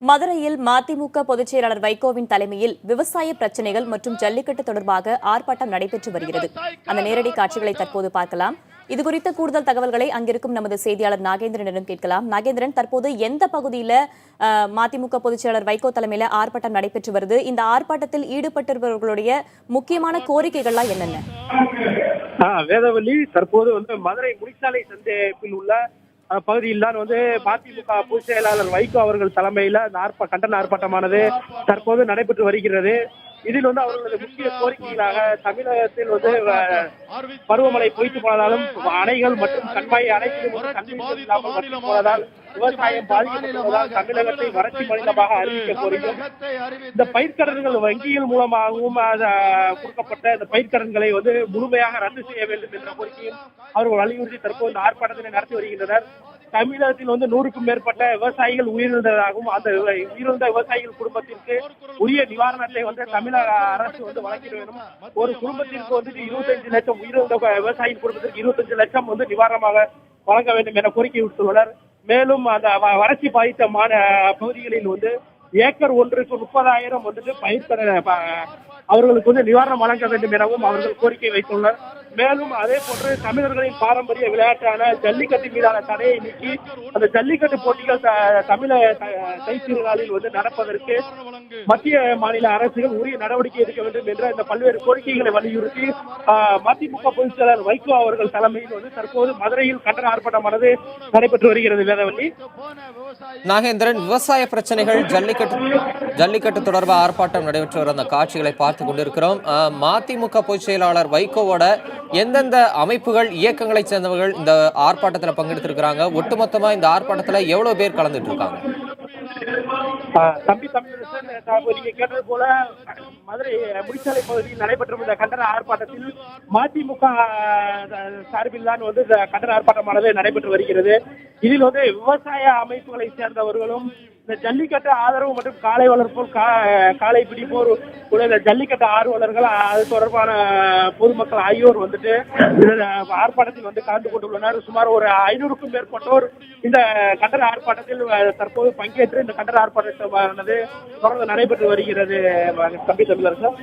மதுரையில் மதிமுக பொதுச் செயலாளர் வைகோவின் தலைமையில் விவசாய பிரச்சினைகள் மற்றும் ஜல்லிக்கட்டு தொடர்பாக ஆர்ப்பாட்டம் நடைபெற்று வருகிறது. அந்த நேரடி காட்சிகளை தற்போது பார்க்கலாம். இதுகுறித்த கூடுதல் தகவல்களை அங்கிருக்கும் நமது செய்தியாளர் நாகேந்திரனிடம் கேட்கலாம். நாகேந்திரன், தற்போது எந்த பகுதியில் மதிமுக பொதுச் செயலாளர் வைகோ தலைமையில் ஆர்ப்பாட்டம் நடைபெற்று வருது? இந்த ஆர்ப்பாட்டத்தில் ஈடுபட்டிருப்பவர்களுடைய முக்கியமான கோரிக்கைகள்லாம் என்னென்ன? வேதவள்ளி, தற்போது மதுரை முடிச்சாலை சந்திப்பில் உள்ள பகுதியில் தான் மதிமுக பொதுச் செயலாளர் வைகோ அவர்கள் தலைமையில கண்டன ஆர்ப்பாட்டமானது தற்போது நடைபெற்று வருகிறது. இதில் அவர்களது முக்கிய கோரிக்கைகளாக தமிழகத்தில் பருவமழை பொய்த்து போனதாலும் அணைகள் மற்றும் கண்மாய் அணைகளும் தண்ணீர் இல்லாமல் வற்றி போனதால் விவசாயம் பாதிக்கப்பட்டுள்ளதால் தமிழகத்தை வறட்சி மாநிலமாக அறிவிக்க கோரியும் இந்த பயிர்க்கடன்கள் வங்கிகள் மூலமாகவும் கொடுக்கப்பட்ட இந்த பயிர்க்கடன்களை முழுமையாக ரத்து செய்ய வேண்டும் என்ற கோரிக்கையும் அவர்கள் வலியுறுத்தி தற்போது இந்த ஆர்ப்பாட்டத்தினை நடத்தி வருகின்றனர். தமிழகத்தில் 100க்கும் மேற்பட்ட விவசாயிகள் உயிரிழந்ததாகவும் அந்த உயிரிழந்த விவசாயிகள் குடும்பத்திற்கு உரிய நிவாரணத்தை தமிழக அரசு வழங்கிட வேண்டும். ஒரு குடும்பத்திற்கு 25 லட்சம், உயிரிழந்த விவசாயிகள் குடும்பத்திற்கு 25 லட்சம் நிவாரணமாக வழங்க வேண்டும் என கோரிக்கை விடுத்துள்ளனர். மேலும் அந்த வறட்சி பாதித்த பகுதிகளில் ஏக்கர் ஒன்றுக்கு 30,000 பயிர்க்கடன் அவர்களுக்கு நிவாரணம் வழங்க வேண்டும் எனவும் அவர்கள் கோரிக்கை வைத்துள்ளனர். மேலும் அதே போன்று தமிழர்களின் பாரம்பரிய விளையாட்டான ஜல்லிக்கட்டு மீதான தடையை நீக்கி அந்த ஜல்லிக்கட்டு போட்டிகள் தமிழக தைத்திருநாளில் நடப்பதற்கு மத்திய மாநில அரசுகள் உரிய நடவடிக்கை எடுக்க வேண்டும் என்ற இந்த பல்வேறு கோரிக்கைகளை வலியுறுத்தி மதிமுக பொதுச் செயலாளர் வைகோ அவர்கள் தலைமையில் தற்போது மதுரையில் கண்டன ஆர்ப்பாட்டமானது நடைபெற்று வருகிறது. வேதவள்ளி, நாகேந்திரன், விவசாய பிரச்சனைகள், ஜல்லிக்கட்டு தொடர்பாக ஆர்ப்பாட்டம் நடைபெற்று வரும் அந்த காட்சிகளை பார்த்து கொண்டிருக்கிறோம். மதிமுக பொதுச் செயலாளர் வைகோவோட எந்தெந்த அமைப்புகள், இயக்கங்களை சேர்ந்தவர்கள் இந்த ஆர்ப்பாட்டத்தில் பங்கெடுத்திருக்கிறாங்க? ஒட்டுமொத்தமா இந்த ஆர்ப்பாட்டத்தில் எவ்வளவு பேர் கலந்துட்டு இருக்காங்க? தம்பி தமிழரசன், நீங்க கேட்டது போல மதுரை முடிச்சாலை பகுதியில் நடைபெற்ற இந்த கண்டன ஆர்ப்பாட்டத்தில் மதிமுக சார்பில் தான் கண்டன ஆர்ப்பாட்டமானது நடைபெற்று வருகிறது. இதில் விவசாய அமைப்புகளை சேர்ந்தவர்களும் இந்த ஜல்லிக்கட்டு ஆதரவு மற்றும் காளை வளர்ப்போர், காளை பிடிப்போர் உள்ள ஜல்லிக்கட்டு ஆர்வலர்கள், அது தொடர்பான பொதுமக்கள் ஆகியோர் ஆர்ப்பாட்டத்தில் கலந்து கொண்டுள்ளனர். சுமார் ஒரு 500க்கும் மேற்பட்டோர் இந்த கண்டன ஆர்ப்பாட்டத்தில் தற்போது பங்கேற்று இந்த கண்டன ஆர்ப்பாட்டமானது தொடர்ந்து நடைபெற்று வருகிறது. தம்பி தமிழரசன்.